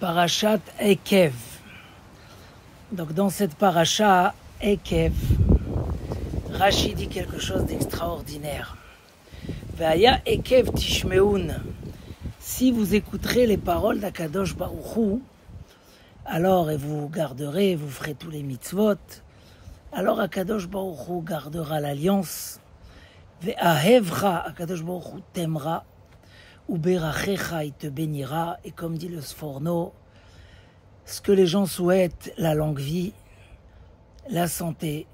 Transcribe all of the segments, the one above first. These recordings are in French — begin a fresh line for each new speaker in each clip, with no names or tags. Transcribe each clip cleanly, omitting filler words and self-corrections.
Parashat Ekev. Donc dans cette paracha Ekev, Rashi dit quelque chose d'extraordinaire. Ve'aya Ekev tishmeun. Si vous écouterez les paroles d'Akadosh Baruch Hu, alors et vous garderez, vous ferez tous les mitzvot, alors Akadosh Baruch Hu gardera l'alliance. Ve'ahevra, Akadosh Baruch Hu t'aimera. Uberachecha, il te bénira, et comme dit le Sforno, ce que les gens souhaitent, la longue vie, la santé,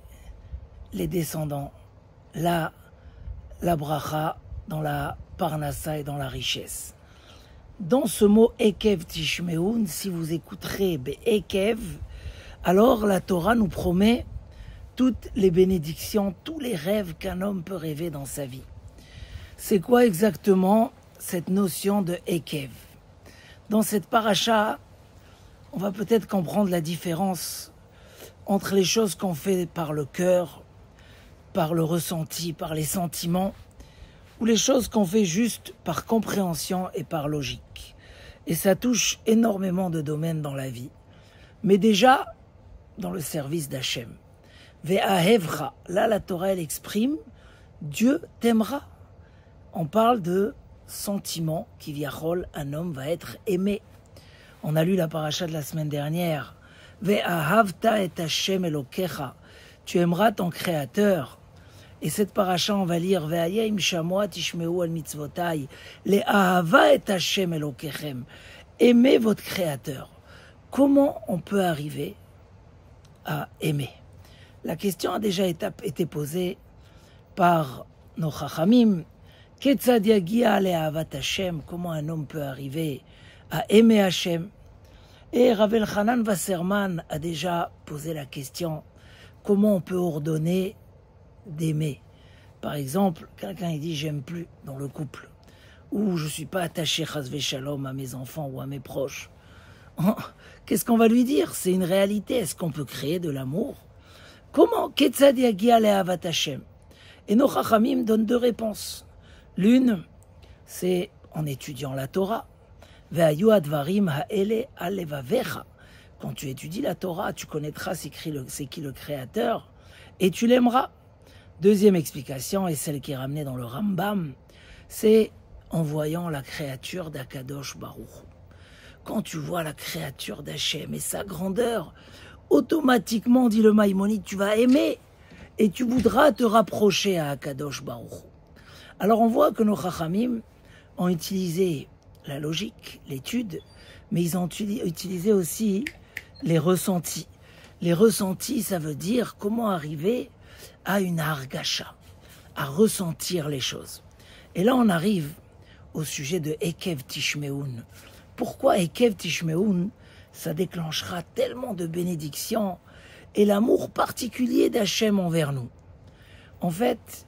les descendants, la bracha, dans la parnassa et dans la richesse. Dans ce mot Ekev Tishmeun, si vous écouterez Ekev, alors la Torah nous promet toutes les bénédictions, tous les rêves qu'un homme peut rêver dans sa vie. C'est quoi exactement cette notion de Ekev? Dans cette paracha, on va peut-être comprendre la différence entre les choses qu'on fait par le cœur, par le ressenti, par les sentiments, ou les choses qu'on fait juste par compréhension et par logique. Et ça touche énormément de domaines dans la vie. Mais déjà, dans le service d'Hachem. Ve'ahevra, là la Torah elle exprime, Dieu t'aimera. On parle de sentiment qui viachol, un homme va être aimé. On a lu la paracha de la semaine dernière. Ve'ahavta et Hashem Elokecha. Tu aimeras ton Créateur. Et cette paracha, on va lire Ve'ayim shamoa tishmeu al mitzvotai. Le'ahava et Hashem Elokechem. Aimez votre Créateur. Comment on peut arriver à aimer? La question a déjà été posée par nos chachamim. Ketzad yagia le'ahavat Hashem, comment un homme peut arriver à aimer Hashem? Et Rav Elchanan Wasserman a déjà posé la question, comment on peut ordonner d'aimer? Par exemple, quelqu'un il dit j'aime plus dans le couple, ou je suis pas attaché chas v'shalom à mes enfants ou à mes proches. Qu'est-ce qu'on va lui dire? C'est une réalité. Est-ce qu'on peut créer de l'amour? Comment? Ketzad yagia le'ahavat Hashem. Et nos chachamim donnent deux réponses. L'une, c'est en étudiant la Torah. Quand tu étudies la Torah, tu connaîtras c'est qui le Créateur et tu l'aimeras. Deuxième explication, et celle qui est ramenée dans le Rambam, c'est en voyant la créature d'Akadosh Baruch Hu. Quand tu vois la créature d'Hachem et sa grandeur, automatiquement, dit le Maïmonide, tu vas aimer et tu voudras te rapprocher à Akadosh Baruch Hu. Alors on voit que nos chachamim ont utilisé la logique, l'étude, mais ils ont utilisé aussi les ressentis. Les ressentis, ça veut dire comment arriver à une argasha, à ressentir les choses. Et là on arrive au sujet de Ekev Tishmeun. Pourquoi Ekev Tishmeun? Ça déclenchera tellement de bénédictions et l'amour particulier d'Hachem envers nous. En fait,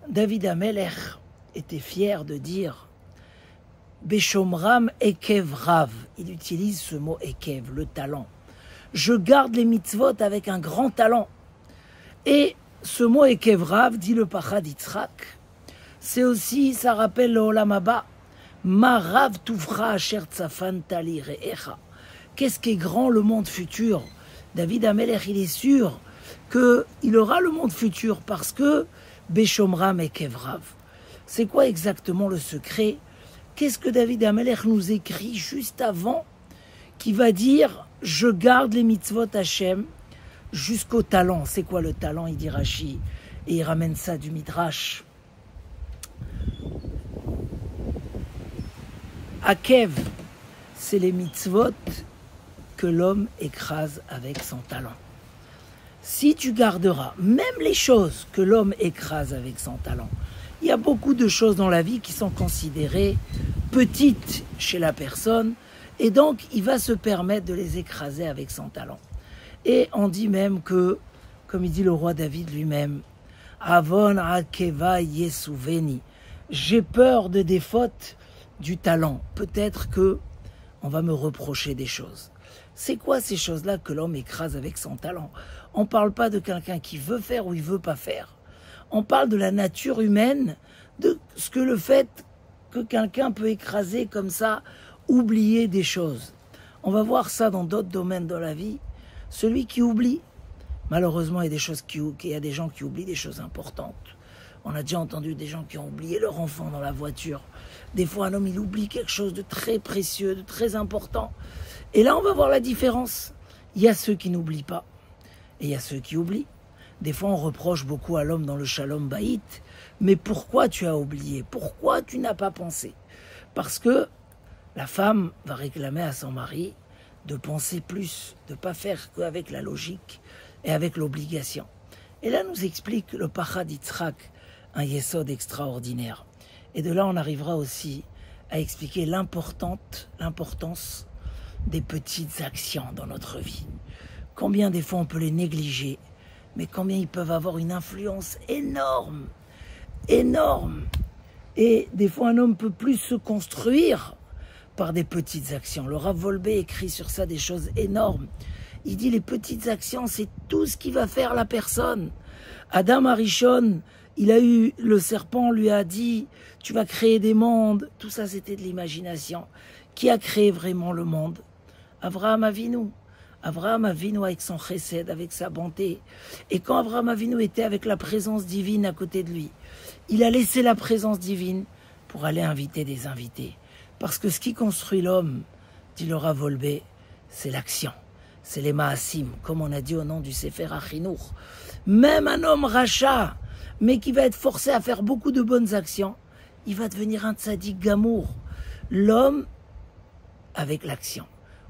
David Amelech était fier de dire Beshomram Ekev Rav. Il utilise ce mot Ekev, le talent. Je garde les mitzvot avec un grand talent. Et ce mot Ekev Rav, dit le Pachad Yitzhak, c'est aussi, ça rappelle le Olam Haba. Ma Rav Tuvra Asher Tzafan Tali Re'echa. Qu'est-ce qui est grand le monde futur? David Amelech, il est sûr qu'il aura le monde futur parce que Beshomram Ekev Rav. C'est quoi exactement le secret? Qu'est-ce que David Amelech nous écrit juste avant, qui va dire « Je garde les mitzvot Hashem jusqu'au talent ». C'est quoi le talent? Il dit Rashi, et il ramène ça du Midrash. Akev, c'est les mitzvot que l'homme écrase avec son talent. Si tu garderas même les choses que l'homme écrase avec son talent, il y a beaucoup de choses dans la vie qui sont considérées petites chez la personne et donc il va se permettre de les écraser avec son talent. Et on dit même que, comme il dit le roi David lui-même, Avon akeva yesuveni, j'ai peur des fautes du talent. Peut-être que on va me reprocher des choses. C'est quoi ces choses-là que l'homme écrase avec son talent? On ne parle pas de quelqu'un qui veut faire ou il ne veut pas faire. On parle de la nature humaine, de ce que le fait que quelqu'un peut écraser comme ça oublier des choses. On va voir ça dans d'autres domaines de la vie. Celui qui oublie, malheureusement, il y a des gens qui oublient des choses importantes. On a déjà entendu des gens qui ont oublié leur enfant dans la voiture. Des fois, un homme, il oublie quelque chose de très précieux, de très important. Et là, on va voir la différence. Il y a ceux qui n'oublient pas et il y a ceux qui oublient. Des fois, on reproche beaucoup à l'homme dans le Shalom Bayit. Mais pourquoi tu as oublié? Pourquoi tu n'as pas pensé? Parce que la femme va réclamer à son mari de penser plus, de ne pas faire qu'avec la logique et avec l'obligation. Et là, nous explique le Pachad Yitzhak, un yesod extraordinaire. Et de là, on arrivera aussi à expliquer l'importance des petites actions dans notre vie. Combien des fois on peut les négliger, mais combien ils peuvent avoir une influence énorme, énorme. Et des fois, un homme peut plus se construire par des petites actions. Le Rav Wolbe écrit sur ça des choses énormes. Il dit les petites actions, c'est tout ce qui va faire la personne. Adam Arishon, le serpent lui a dit, tu vas créer des mondes. Tout ça, c'était de l'imagination. Qui a créé vraiment le monde? Avraham Avinu. Avraham Avinu avec son chesed, avec sa bonté. Et quand Avraham Avinu était avec la présence divine à côté de lui, il a laissé la présence divine pour aller inviter des invités. Parce que ce qui construit l'homme, dit le Rav Wolbe, c'est l'action. C'est les Maasim, comme on a dit au nom du Sefer Achinour. Même un homme rachat, mais qui va être forcé à faire beaucoup de bonnes actions, il va devenir un tzaddik gamour. L'homme avec l'action.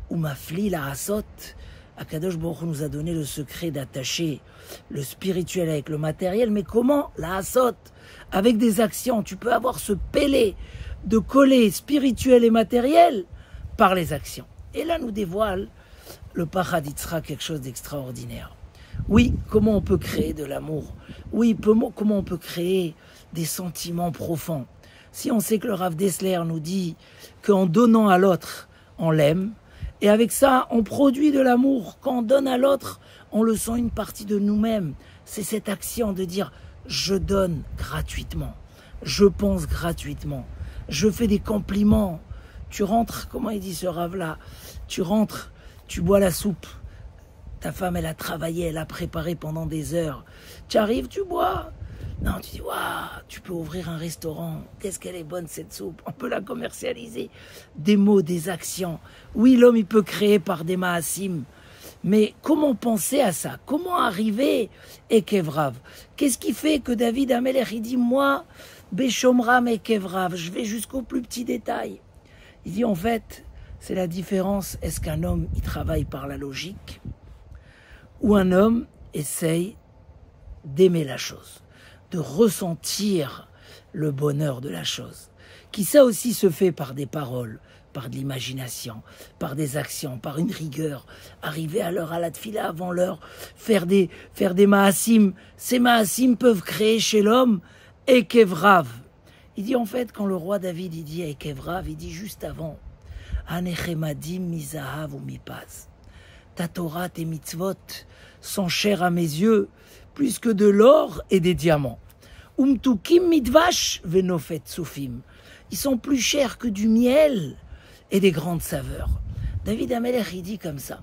Oumafli la asot, Akadosh Baruch Hu nous a donné le secret d'attacher le spirituel avec le matériel, mais comment? La asot, avec des actions. Tu peux avoir ce pélé de coller spirituel et matériel par les actions. Et là nous dévoile le Pachad Yitzhak quelque chose d'extraordinaire. Oui, comment on peut créer de l'amour? Oui, comment on peut créer des sentiments profonds? Si on sait que le Rav Dessler nous dit qu'en donnant à l'autre, on l'aime, et avec ça, on produit de l'amour. Quand on donne à l'autre, on le sent une partie de nous-mêmes. C'est cette action de dire, je donne gratuitement, je pense gratuitement, je fais des compliments. Tu rentres, comment il dit ce Rav-là? Tu rentres, tu bois la soupe. Ta femme, elle a travaillé, elle a préparé pendant des heures. Tu arrives, tu bois. Non, tu dis, waouh, tu peux ouvrir un restaurant. Qu'est-ce qu'elle est bonne cette soupe. On peut la commercialiser. Des mots, des actions. Oui, l'homme, il peut créer par des maasim. Mais comment penser à ça? Comment arriver et Kevrav? Qu'est-ce qui fait que David Amelech, il dit, moi, Beshomram et Kevrav, je vais jusqu'au plus petit détail. Il dit, en fait, c'est la différence. Est-ce qu'un homme, il travaille par la logique ou un homme essaye d'aimer la chose, de ressentir le bonheur de la chose, qui ça aussi se fait par des paroles, par de l'imagination, par des actions, par une rigueur, arriver à l'heure à la tfila avant l'heure, faire des maasim. Ces maasim peuvent créer chez l'homme Ekevrav. Il dit en fait, quand le roi David il dit Ekevrav, il dit juste avant Anechemadim mizahav ou mipaz. Ta Torah, tes mitzvot sont chers à mes yeux plus que de l'or et des diamants. Umtukim midvash venofet soufim. Ils sont plus chers que du miel et des grandes saveurs. David Amelech, il dit comme ça.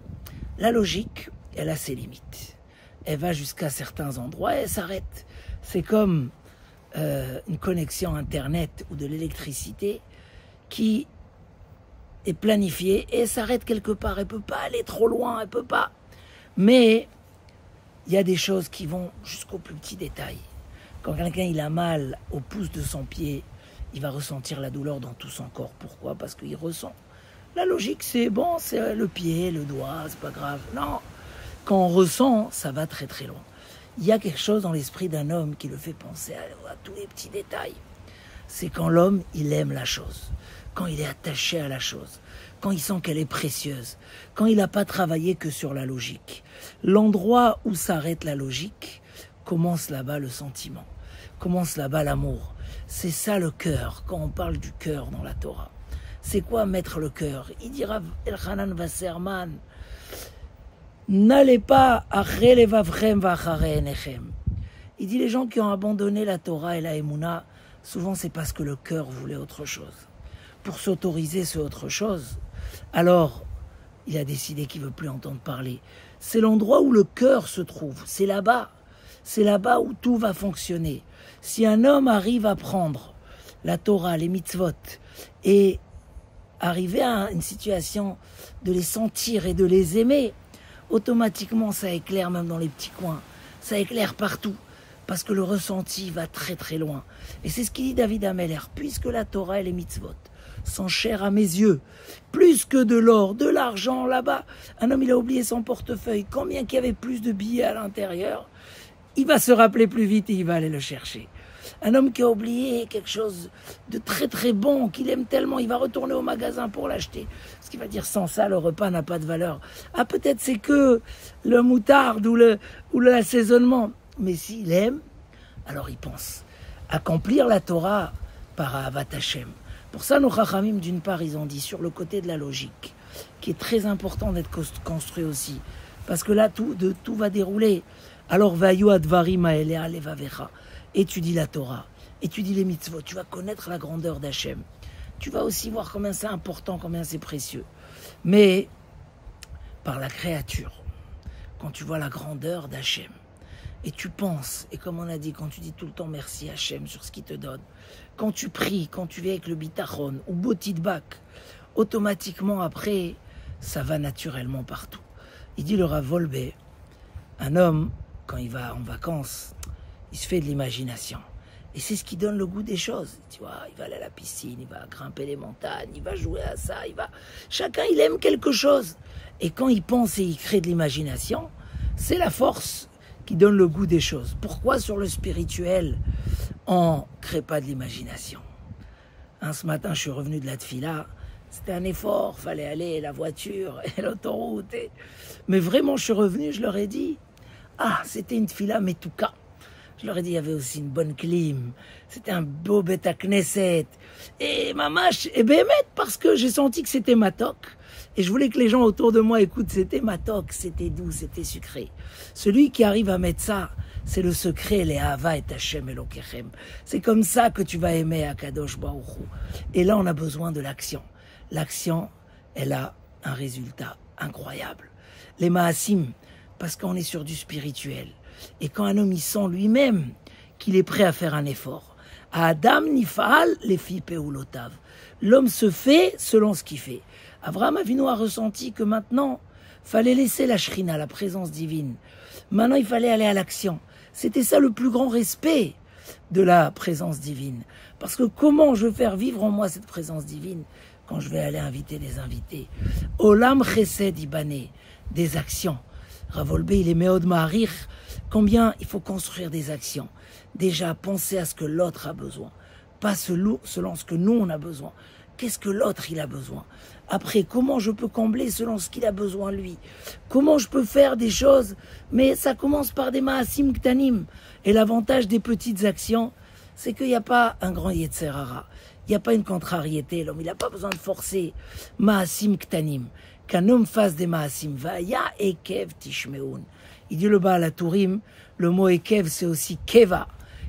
La logique, elle a ses limites. Elle va jusqu'à certains endroits et elle s'arrête. C'est comme une connexion Internet ou de l'électricité qui est planifiée et elle s'arrête quelque part. Elle ne peut pas aller trop loin, elle ne peut pas. Mais il y a des choses qui vont jusqu'au plus petit détail. Quand quelqu'un il a mal au pouce de son pied, il va ressentir la douleur dans tout son corps. Pourquoi? Parce qu'il ressent. La logique, c'est bon, c'est le pied, le doigt, c'est pas grave. Non, quand on ressent, ça va très très loin. Il y a quelque chose dans l'esprit d'un homme qui le fait penser à tous les petits détails. C'est quand l'homme, il aime la chose, quand il est attaché à la chose, quand il sent qu'elle est précieuse, quand il n'a pas travaillé que sur la logique. L'endroit où s'arrête la logique, commence là-bas le sentiment, commence là-bas l'amour. C'est ça le cœur, quand on parle du cœur dans la Torah. C'est quoi mettre le cœur? Il dira Elchanan Wasserman, n'allez pas à Chelevavrem vachare enechem. Il dit les gens qui ont abandonné la Torah et la Emouna, souvent c'est parce que le cœur voulait autre chose. pour s'autoriser ce autre chose, alors il a décidé qu'il ne veut plus entendre parler. C'est l'endroit où le cœur se trouve, c'est là-bas où tout va fonctionner. Si un homme arrive à prendre la Torah, les mitzvot, et arriver à une situation de les sentir et de les aimer, automatiquement ça éclaire même dans les petits coins, ça éclaire partout, parce que le ressenti va très très loin. Et c'est ce qu'il dit David Ameller, puisque la Torah et les mitzvot sont chers à mes yeux, plus que de l'or, de l'argent là-bas. Un homme il a oublié son portefeuille, combien qu'il y avait plus de billets à l'intérieur, il va se rappeler plus vite et il va aller le chercher. Un homme qui a oublié quelque chose de très très bon, qu'il aime tellement, il va retourner au magasin pour l'acheter. Ce qui va dire, sans ça, le repas n'a pas de valeur. Ah, peut-être c'est que le moutarde ou l'assaisonnement. Mais s'il aime, alors il pense. Accomplir la Torah par Ahavat Hashem. Pour ça, nos Chachamim, d'une part, ils ont dit sur le côté de la logique, qui est très important d'être construit aussi. Parce que là, tout va dérouler. Alors, Vayu advarim ha'elea levavecha. Étudie la Torah, étudie les mitzvot, tu vas connaître la grandeur d'Hachem. Tu vas aussi voir combien c'est important, combien c'est précieux. Mais par la créature, quand tu vois la grandeur d'Hachem, et tu penses, et comme on a dit, quand tu dis tout le temps merci Hachem sur ce qu'il te donne, quand tu pries, quand tu viens avec le bitachon ou botidbak, automatiquement après, ça va naturellement partout. Il dit le Rav Wolbe, un homme, quand il va en vacances, il se fait de l'imagination. Et c'est ce qui donne le goût des choses. Tu vois, il va aller à la piscine, il va grimper les montagnes, il va jouer à ça, chacun, il aime quelque chose. Et quand il pense et il crée de l'imagination, c'est la force qui donne le goût des choses. Pourquoi sur le spirituel, on ne crée pas de l'imagination? Ce matin, je suis revenu de la tfila. C'était un effort, fallait aller, la voiture et l'autoroute. Mais vraiment, je suis revenu, je leur ai dit, c'était une tfila metouka. Je leur ai dit, il y avait aussi une bonne clim, c'était un beau Beta Knesset, et mamash, et bémet, parce que j'ai senti que c'était matok, et je voulais que les gens autour de moi écoutent, c'était matok, c'était doux, c'était sucré. Celui qui arrive à mettre ça, c'est le secret, les Ahava et Hashem Elokechem. C'est comme ça que tu vas aimer Akadosh Baruch Hu. Et là, on a besoin de l'action. L'action, elle a un résultat incroyable. Les Maasim, parce qu'on est sur du spirituel. Et quand un homme y sent lui-même qu'il est prêt à faire un effort, Adam nifal les filles peulotav. L'homme se fait selon ce qu'il fait. Abraham Avinu a ressenti que maintenant, fallait laisser la shrina, la présence divine. Maintenant, il fallait aller à l'action. C'était ça le plus grand respect de la présence divine. Parce que comment je veux faire vivre en moi cette présence divine quand je vais aller inviter des invités? Olam chesed ibane, des actions. Rav Wolbe, il est Meod Maharir. Combien il faut construire des actions. Déjà, penser à ce que l'autre a besoin. Pas selon ce que nous, on a besoin. Qu'est-ce que l'autre, il a besoin? Après, comment je peux combler selon ce qu'il a besoin, lui? Comment je peux faire des choses? Mais ça commence par des Maasim Ktanim. Et l'avantage des petites actions, c'est qu'il n'y a pas un grand Yetzer Hara. Il n'y a pas une contrariété. L'homme, il n'a pas besoin de forcer. Maasim Ktanim. Qu'un homme fasse des Maasim. Vaya Ekev Tishmeun. Il dit le Baal HaTurim, le mot Ekev, c'est aussi Keva.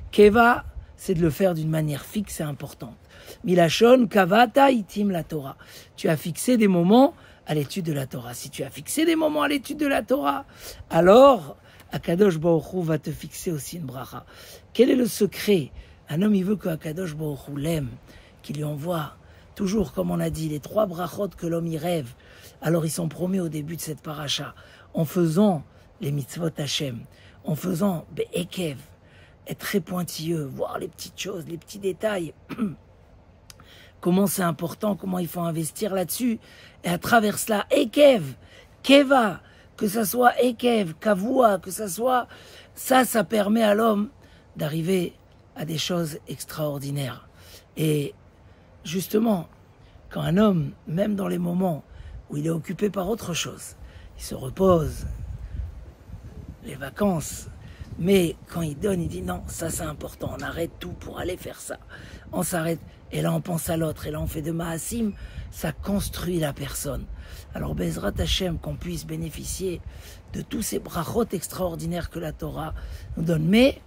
Keva, c'est de le faire d'une manière fixe et importante. Milachon, Kavata, Itim, la Torah. Tu as fixé des moments à l'étude de la Torah. Si tu as fixé des moments à l'étude de la Torah, alors Akadosh Baruch Hu va te fixer aussi une bracha. Quel est le secret? Un homme, il veut que Akadosh Baruch Hu l'aime, qu'il lui envoie toujours, comme on a dit, les 3 brachot que l'homme y rêve. Alors ils sont promis au début de cette paracha, en faisant les mitzvot Hashem, en faisant Ekev, être très pointilleux, voir les petites choses, les petits détails, comment c'est important, comment il faut investir là-dessus, et à travers cela, Ekev, Keva, que ça soit Ekev, Kavua, que ça soit, ça permet à l'homme d'arriver à des choses extraordinaires. Et justement, quand un homme, même dans les moments où il est occupé par autre chose, il se repose, les vacances, mais quand il donne, il dit non, ça c'est important, on arrête tout pour aller faire ça. On s'arrête, et là on pense à l'autre, et là on fait de Maasim, ça construit la personne. Alors Bezrat Hashem, qu'on puisse bénéficier de tous ces brachot extraordinaires que la Torah nous donne, mais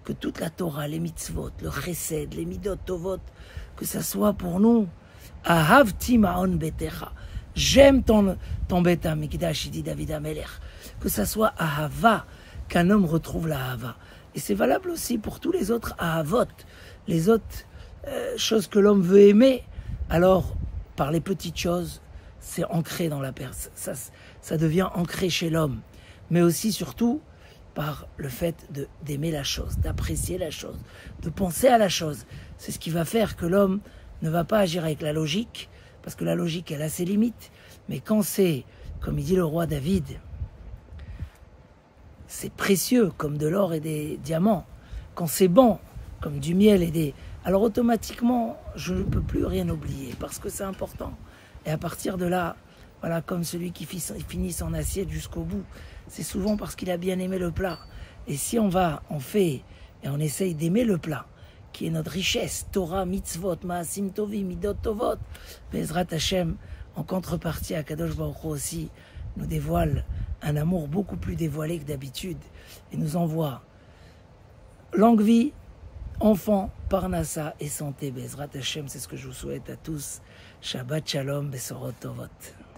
que toute la Torah, les mitzvot, le chesed, les midot tovot, que ça soit pour nous Ahavti ma'on betecha. J'aime ton Beth Amikdash, il dit David Amelech. Que ça soit ahava, qu'un homme retrouve la ahava. Et c'est valable aussi pour tous les autres ahavot, les autres choses que l'homme veut aimer. Alors, par les petites choses, c'est ancré dans la personne. Ça devient ancré chez l'homme. Mais aussi, surtout, par le fait d'aimer la chose, d'apprécier la chose, de penser à la chose. C'est ce qui va faire que l'homme ne va pas agir avec la logique, parce que la logique, elle a ses limites. Mais quand c'est, comme il dit le roi David, c'est précieux, comme de l'or et des diamants. Quand c'est bon, comme du miel et des... Alors automatiquement, je ne peux plus rien oublier, parce que c'est important. Et à partir de là, voilà, comme celui qui finit son assiette jusqu'au bout, c'est souvent parce qu'il a bien aimé le plat. Et si on fait, et on essaye d'aimer le plat, qui est notre richesse, Torah, mitzvot, ma'asim tovim, midot tovot, Bezrat Hashem, en contrepartie, Akadosh Baruch Hu aussi nous dévoile un amour beaucoup plus dévoilé que d'habitude, et nous envoie longue vie, enfant, parnassa et santé. Bezrat Hashem, c'est ce que je vous souhaite à tous. Shabbat Shalom, Besorot Tovot.